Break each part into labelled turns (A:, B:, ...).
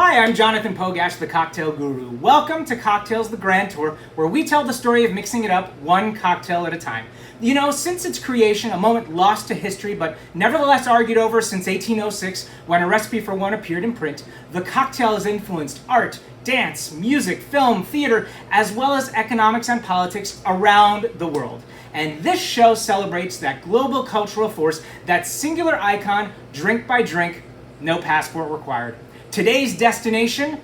A: Hi, I'm Jonathan Pogash, the Cocktail Guru. Welcome to Cocktails the Grand Tour, where we tell the story of mixing it up one cocktail at a time. You know, since its creation, a moment lost to history, but nevertheless argued over since 1806, when a recipe for one appeared in print, the cocktail has influenced art, dance, music, film, theater, as well as economics and politics around the world. And this show celebrates that global cultural force, that singular icon, drink by drink, no passport required. Today's destination?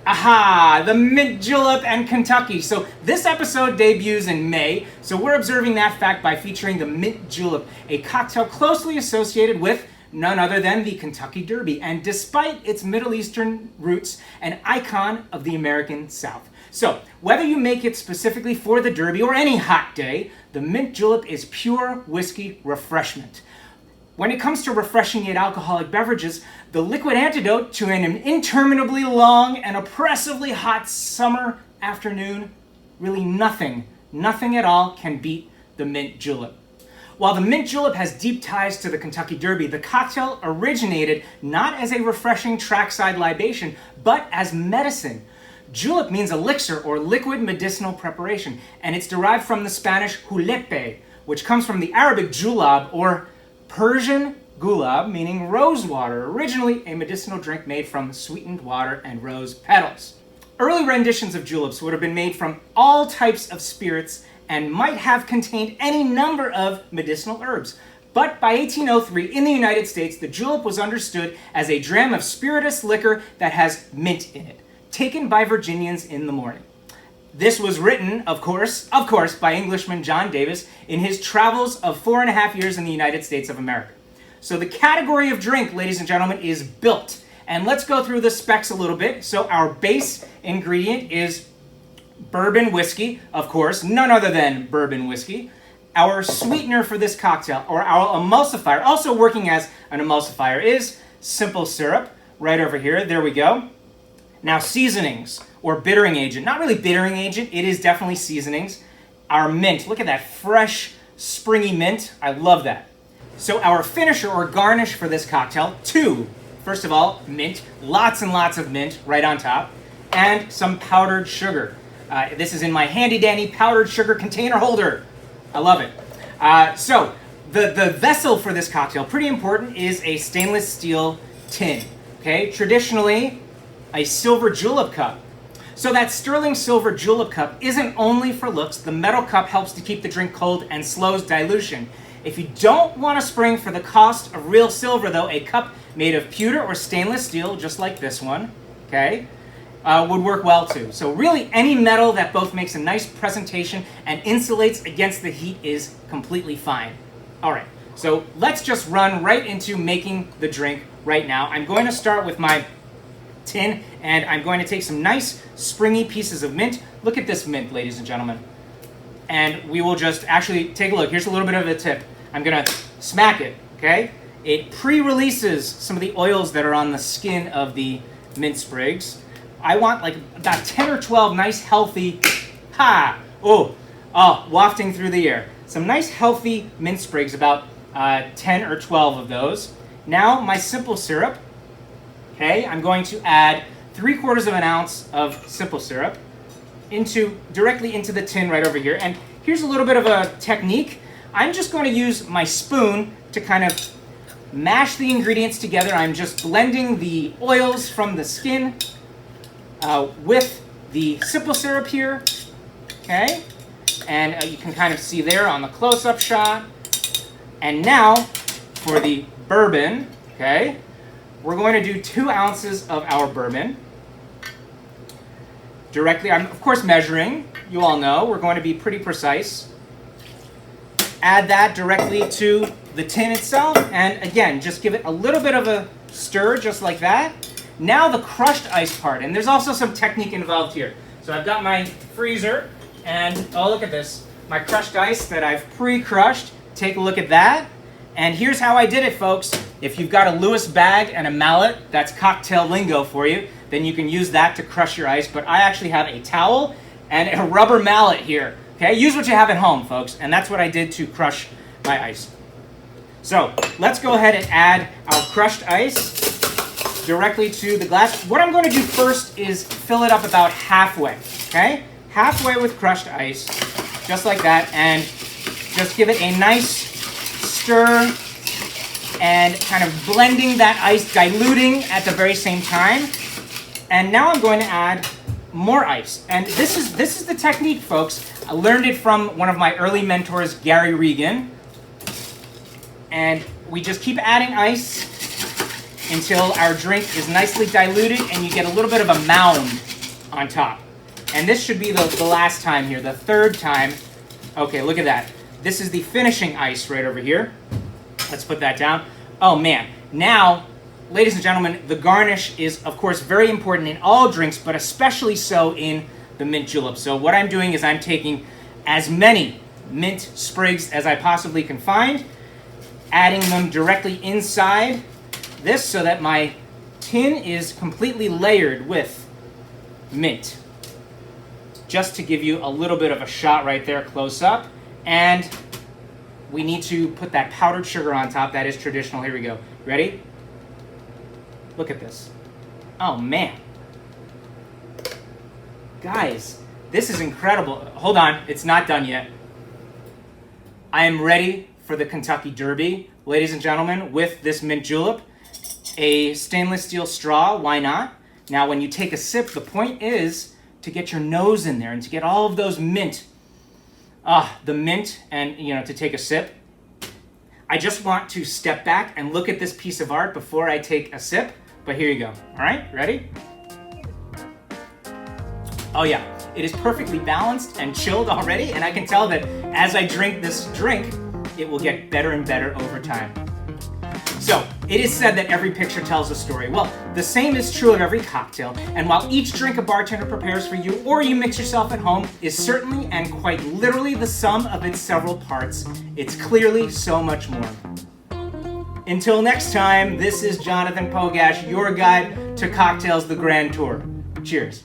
A: Aha! The Mint Julep and Kentucky. So this episode debuts in May, so we're observing that fact by featuring the Mint Julep, a cocktail closely associated with none other than the Kentucky Derby, and despite its Middle Eastern roots, an icon of the American South. So, whether you make it specifically for the Derby or any hot day, the Mint Julep is pure whiskey refreshment. When it comes to refreshing yet alcoholic beverages, the liquid antidote to an interminably long and oppressively hot summer afternoon, really nothing at all can beat the Mint Julep. While the Mint Julep has deep ties to the Kentucky Derby, the cocktail originated not as a refreshing trackside libation, but as medicine. Julep means elixir or liquid medicinal preparation, and it's derived from the Spanish julepe, which comes from the Arabic julāb or Persian gulab, meaning rosewater, originally a medicinal drink made from sweetened water and rose petals. Early renditions of juleps would have been made from all types of spirits and might have contained any number of medicinal herbs. But by 1803, in the United States, the julep was understood as a dram of spirituous liquor that has mint in it, taken by Virginians in the morning. This was written, of course, by Englishman John Davis in his travels of 4.5 years in the United States of America. So the category of drink, ladies and gentlemen, is built. And let's go through the specs a little bit. So our base ingredient is bourbon whiskey, of course, none other than bourbon whiskey. Our sweetener for this cocktail, or our emulsifier, also working as an emulsifier, is simple syrup, right over here. There we go. Now seasonings, or bittering agent. Not really bittering agent, it is definitely seasonings. Our mint, look at that fresh, springy mint. I love that. So our finisher or garnish for this cocktail, first of all, mint, lots and lots of mint right on top, and some powdered sugar. This is in my handy dandy powdered sugar container holder. I love it. So the vessel for this cocktail, pretty important, is a stainless steel tin. Okay, traditionally a silver julep cup. So that sterling silver julep cup isn't only for looks. The metal cup helps to keep the drink cold and slows dilution. If you don't want to spring for the cost of real silver, though, a cup made of pewter or stainless steel, just like this one, okay, would work well too. So really any metal that both makes a nice presentation and insulates against the heat is completely fine. All right, so let's just run right into making the drink right now. I'm going to start with my tin, and I'm going to take some nice springy pieces of mint. Look at this mint, ladies and gentlemen. And we will just actually take a look. Here's a little bit of a tip. I'm gonna smack it, okay? It pre-releases some of the oils that are on the skin of the mint sprigs. I want like about 10 or 12 nice healthy, wafting through the air. Some nice healthy mint sprigs, about 10 or 12 of those. Now my simple syrup. Okay, I'm going to add 3/4 of an ounce of simple syrup directly into the tin right over here. And here's a little bit of a technique. I'm just going to use my spoon to kind of mash the ingredients together. I'm just blending the oils from the skin with the simple syrup here. Okay, and you can kind of see there on the close-up shot. And now for the bourbon, okay, we're going to do 2 ounces of our bourbon. Directly, I'm of course measuring, you all know, we're going to be pretty precise. Add that directly to the tin itself, and again, just give it a little bit of a stir, just like that. Now the crushed ice part, and there's also some technique involved here. So I've got my freezer, and oh, look at this, my crushed ice that I've pre-crushed. Take a look at that. And here's how I did it, folks. If you've got a Lewis bag and a mallet, that's cocktail lingo for you, then you can use that to crush your ice. But I actually have a towel and a rubber mallet here. Okay, use what you have at home, folks. And that's what I did to crush my ice. So let's go ahead and add our crushed ice. directly to the glass. What I'm going to do first is fill it up about halfway, okay? Halfway with crushed ice, just like that, and just give it a nice stir and kind of blending that ice, diluting at the very same time. And now I'm going to add more ice. And this is the technique, folks. I learned it from one of my early mentors, Gary Regan. And we just keep adding ice until our drink is nicely diluted and you get a little bit of a mound on top. And this should be the last time here, the third time. Okay, look at that. This is the finishing ice right over here. Let's put that down. Oh man, now, ladies and gentlemen, the garnish is of course very important in all drinks, but especially so in the mint julep. So what I'm doing is I'm taking as many mint sprigs as I possibly can find, adding them directly inside this so that my tin is completely layered with mint. Just to give you a little bit of a shot right there close up. And we need to put that powdered sugar on top. That is traditional. Here we go. Ready? Look at this. Oh man. Guys, this is incredible. Hold on, it's not done yet. I am ready for the Kentucky Derby, ladies and gentlemen, with this mint julep. A stainless steel straw, why not? Now when you take a sip, the point is to get your nose in there and to get all of those mint, the mint, and to take a sip. I just want to step back and look at this piece of art before I take a sip, but here you go. All right, ready? Oh yeah, it is perfectly balanced and chilled already, and I can tell that as I drink this drink, it will get better and better over time. So, it is said that every picture tells a story. Well, the same is true of every cocktail, and while each drink a bartender prepares for you or you mix yourself at home is certainly and quite literally the sum of its several parts, it's clearly so much more. Until next time, this is Jonathan Pogash, your guide to Cocktails the Grand Tour. Cheers.